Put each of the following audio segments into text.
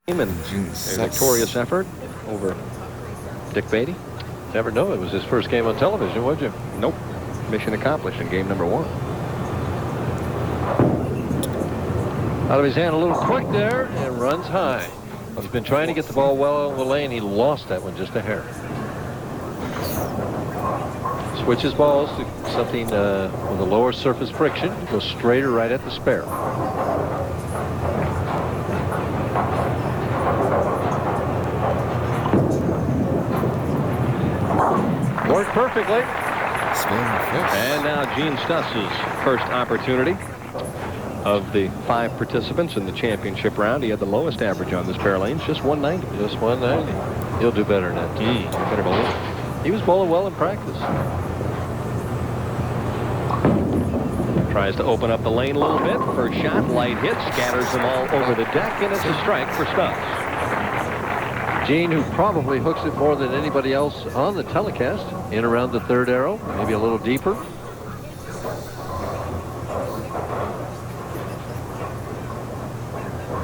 and a victorious effort over Dick Beatty. Never know. It was his first game on television, would you? Nope. Mission accomplished in game number 1. Out of his hand a little quick there and runs high. He's been trying to get the ball well on the lane. He lost that one just a hair. Switches balls to something with a lower surface friction. Goes straighter right at the spare. Worked perfectly. And now Gene Stus' first opportunity of the 5 participants in the championship round. He had the lowest average on this pair of lanes, just 190. Just 190. He'll do better than that. Better believe it. He was bowling well in practice. Tries to open up the lane a little bit. First shot, light hit, scatters them all over the deck, and it's a strike for Stus. Gene, who probably hooks it more than anybody else on the telecast, in around the 3rd arrow, maybe a little deeper.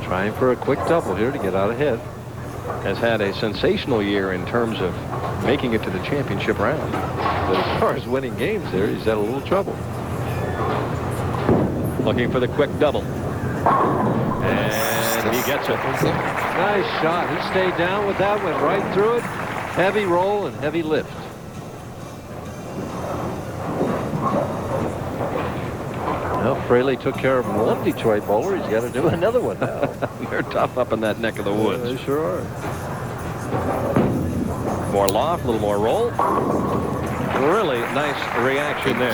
Trying for a quick double here to get out ahead. Has had a sensational year in terms of making it to the championship round. But as far as winning games there, he's had a little trouble. Looking for the quick double. And he gets it. Nice shot. He stayed down with that, went right through it. Heavy roll and heavy lift. Well, Fraley took care of one Detroit bowler. He's got to do another one now. They're tough up in that neck of the woods. They sure are. More loft, a little more roll. Really nice reaction there.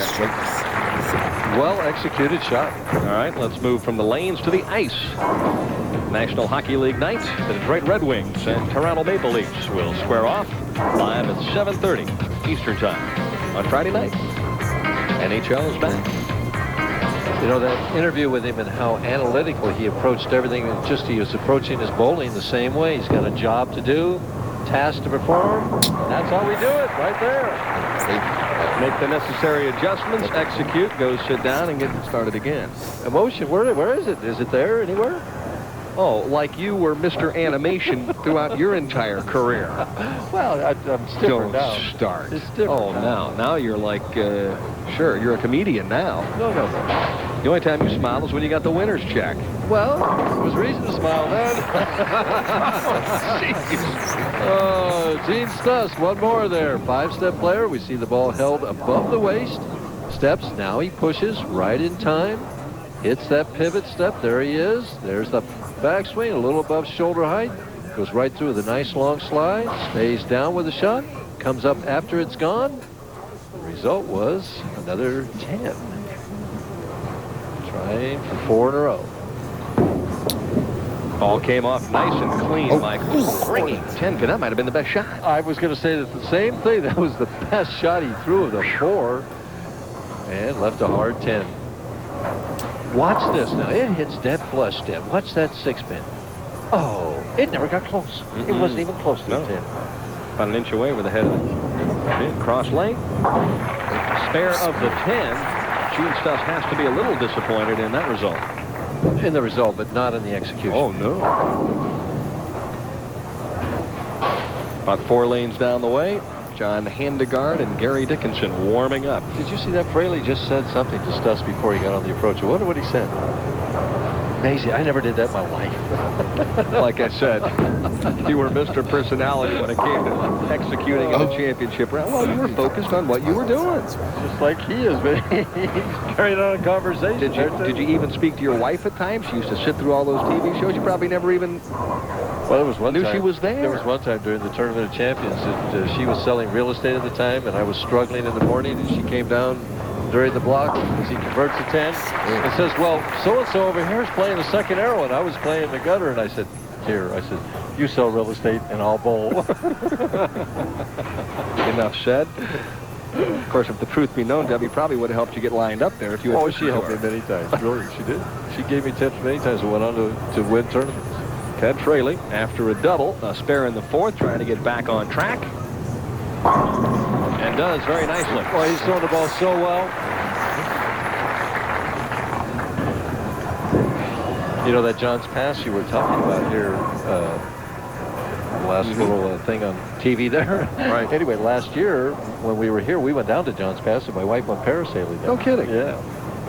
Well executed shot. All right, let's move from the lanes to the ice. National Hockey League night. The Detroit Red Wings and Toronto Maple Leafs will square off live at 7:30 Eastern Time on Friday night. NHL is back. You know, that interview with him and how analytically he approached everything, and just he was approaching his bowling the same way. He's got a job to do, task to perform. That's how we do it, right there. Make the necessary adjustments, execute, go sit down, and get started again. Emotion, where is it? Is it there anywhere? Oh, like you were Mr. Animation throughout your entire career. Well, I'm different now. Don't start. It's different. Oh, now you're like, sure, you're a comedian now. No. The only time you smile is when you got the winner's check. Well, there was reason to smile then. Oh, Gene Stus, one more there. 5-step player. We see the ball held above the waist. Steps. Now he pushes right in time. Hits that pivot step. There he is. There's the backswing, a little above shoulder height. Goes right through with a nice long slide. Stays down with the shot. Comes up after it's gone. The result was another 10. Trying for 4 in a row. Ball came off nice and clean, Mike. Ringing 10. That might have been the best shot. I was going to say that the same thing. That was the best shot he threw of the 4. And left a hard 10. Watch this now. It hits dead flush, Deb. Watch that 6-pin. Oh, it never got close. It wasn't even close to the 10. About an inch away with the head of the cross lane. Spare of the 10. Gene Stus has to be a little disappointed in that result. In the result, but not in the execution. Oh, no. About 4 lanes down the way, John Handegard and Gary Dickinson warming up. Did you see that? Fraley just said something to Stus before he got on the approach. I wonder what he said. Amazing. I never did that in my life. Like I said, you were Mr. Personality when it came to executing in the championship round. Well, you were focused on what you were doing. Just like he is, but he's carrying on a conversation. Did you even speak to your wife at times? She used to sit through all those TV shows. You probably never even there was one knew time, she was there. There was one time during the Tournament of Champions that she was selling real estate at the time, and I was struggling in the morning, and she came down during the block as he converts to 10 and says, well, so-and-so over here is playing the 2nd arrow, and I was playing the gutter. And I said, you sell real estate and I'll bowl. Enough said. Of course, if the truth be known, Debbie probably would have helped you get lined up there if you had. Oh, she helped me many times. Really, she did. She gave me tips many times and went on to win tournaments. Ted Fraley, after a double, a spare in the 4th, trying to get back on track. And does very nicely. Boy, he's throwing the ball so well. You know, that John's Pass you were talking about here, last little thing on TV there. Right. Anyway, last year when we were here, we went down to John's Pass and my wife went parasailing there. No kidding. Yeah.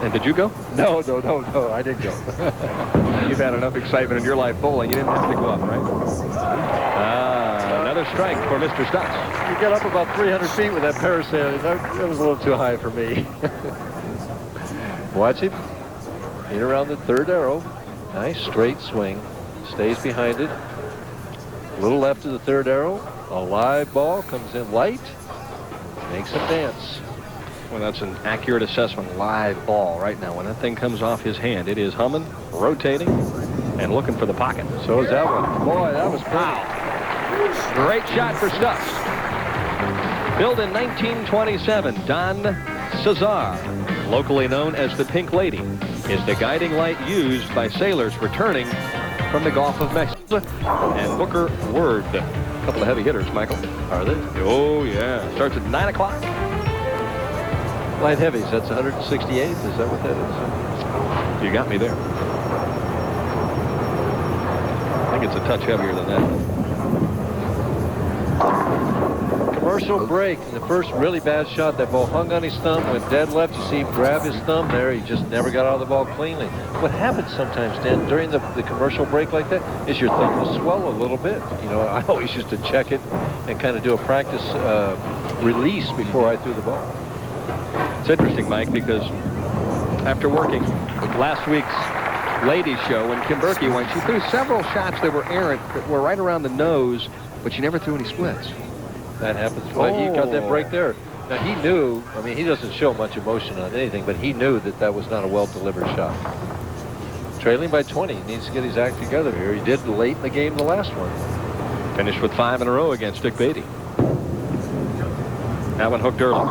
And did you go? No, I didn't go. You've had enough excitement in your life bowling. You didn't have to go up, right? Another strike for Mr. Stus. You got up about 300 feet with that parasailing. That was a little too high for me. Watch him. In around the third arrow. Nice straight swing. Stays behind it. A little left of the third arrow. A live ball comes in light. Makes him dance. Well, that's an accurate assessment. Live ball right now. When that thing comes off his hand, it is humming, rotating, and looking for the pocket. So is that one. Boy, that was pretty. Great shot for Stus. Built in 1927, Don Cesar, locally known as the Pink Lady, is the guiding light used by sailors returning from the Gulf of Mexico. And Booker Ward, a couple of heavy hitters, Michael. Are they? Oh, yeah. Starts at 9 o'clock. Light heavies, that's 168. Is that what that is? You got me there. I think it's a touch heavier than that. Commercial break. The first really bad shot, that ball hung on his thumb, went dead left. You see him grab his thumb there. He just never got out of the ball cleanly. What happens sometimes, Dan, during the commercial break like that, is your thumb will swell a little bit. You know, I always used to check it and kind of do a practice release before I threw the ball. It's interesting, Mike, because after working last week's ladies show, when Kim Berkey went, she threw several shots that were errant, that were right around the nose, but she never threw any splits. That happens. Well, he got that break there. Now, he knew, I mean, he doesn't show much emotion on anything, but he knew that that was not a well-delivered shot. Trailing by 20. He needs to get his act together here. He did late in the game, the last one. Finished with 5 in a row against Dick Beatty. That one hooked early.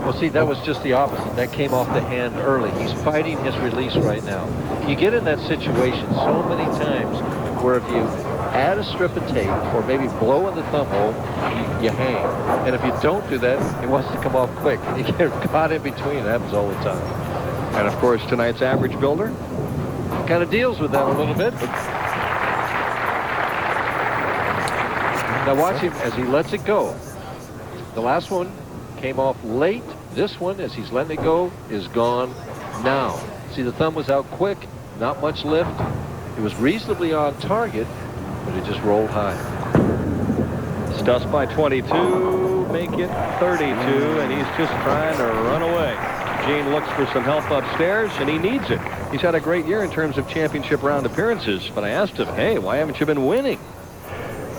Well, see, that was just the opposite. That came off the hand early. He's fighting his release right now. You get in that situation so many times where if you add a strip of tape or maybe blow in the thumb hole, you hang. And if you don't do that, it wants to come off quick. And you get caught in between. It happens all the time. And, of course, tonight's average builder kind of deals with that a little bit. Now watch him as he lets it go. The last one came off late. This one, as he's letting it go, is gone now. See, the thumb was out quick, not much lift. It was reasonably on target, but it just rolled high. Stus by 22, make it 32, and he's just trying to run away. Gene looks for some help upstairs, and he needs it. He's had a great year in terms of championship round appearances, but I asked him, hey, why haven't you been winning?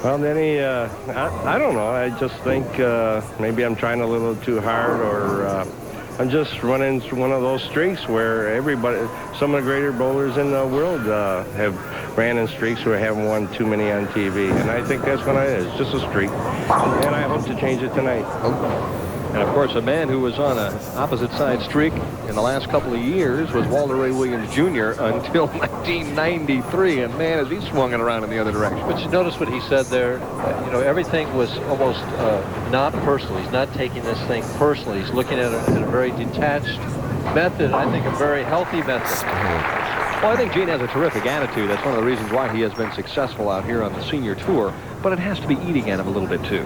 Well, then I don't know. I just think maybe I'm trying a little too hard, or I'm just running through one of those streaks where some of the greater bowlers in the world have ran in streaks where I haven't won too many on TV. And I think that's what it is, just a streak. And I hope to change it tonight. And, of course, a man who was on an opposite side streak in the last couple of years was Walter Ray Williams Jr. until 1993. And, man, as he swung it around in the other direction. But you notice what he said there? You know, everything was almost not personal. He's not taking this thing personally. He's looking at it in a very detached method. I think a very healthy method. Well, I think Gene has a terrific attitude. That's one of the reasons why he has been successful out here on the senior tour. But it has to be eating at him a little bit, too.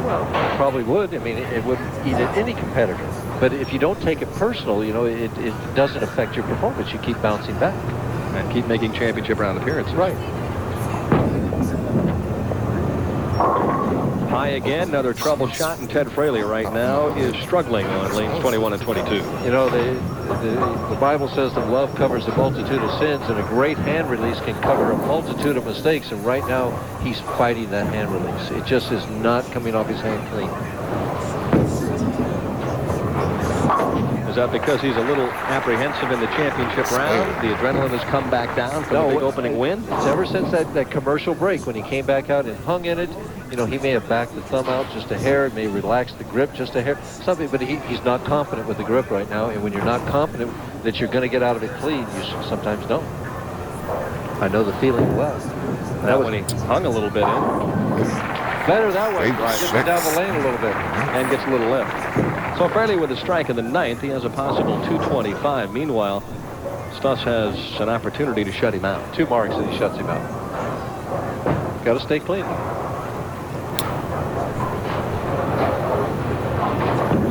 Well, it probably would. I mean, it would eat at any competitor. But if you don't take it personal, you know, it doesn't affect your performance. You keep bouncing back. And keep making championship round appearances. Right. High again, another trouble shot, and Ted Fraley right now is struggling on lanes 21 and 22. You know, the Bible says that love covers a multitude of sins, and a great hand release can cover a multitude of mistakes, and right now he's fighting that hand release. It just is not coming off his hand clean. Is that because he's a little apprehensive in the championship round? The adrenaline has come back down from the big opening win? It's ever since that commercial break when he came back out and hung in it. You know, he may have backed the thumb out just a hair. It may relax the grip just a hair. Something, but he's not confident with the grip right now. And when you're not confident that you're going to get out of it clean, you sometimes don't. I know the feeling well. That when he hung a little bit in. Better that way. Gets down the lane a little bit. And gets a little lift. So Fraley with a strike in the ninth. He has a possible 225. Meanwhile, Stus has an opportunity to shut him out. 2 marks and he shuts him out. Got to stay clean.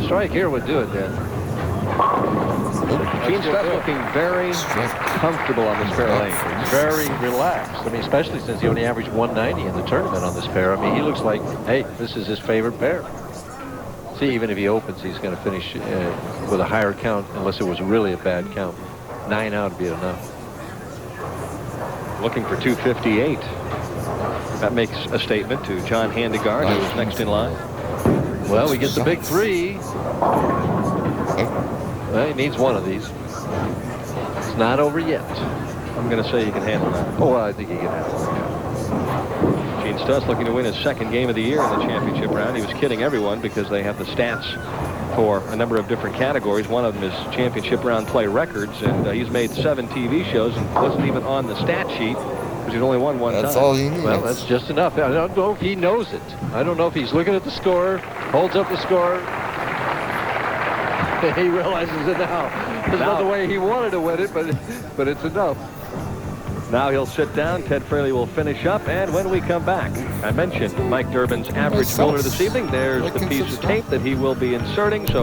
Strike here would do it then. Gene Stus looking very comfortable on this pair of lanes. Very relaxed. I mean, especially since he only averaged 190 in the tournament on this pair. I mean, he looks like, hey, this is his favorite pair. See, even if he opens, he's going to finish with a higher count, unless it was really a bad count. 9 out would be enough. Looking for 258. That makes a statement to John Handegaard, who is next in line. Well, we get the big 3. Well, he needs one of these. It's not over yet. I'm going to say you can handle that. Oh, well, I think he can handle it. Gene Stus looking to win his 2nd game of the year in the championship round. He was kidding everyone because they have the stats for a number of different categories. One of them is championship round play records, and he's made 7 TV shows and wasn't even on the stat sheet because he's only won one time. That's all he needs. Well, that's just enough. I don't know if he knows it. I don't know if he's looking at the score, holds up the score. He realizes it now. It's not the way he wanted to win it, but it's enough. Now he'll sit down. Ted Fraley will finish up. And when we come back, I mentioned Mike Durbin's average roller this evening. There's the piece of tape that he will be inserting. So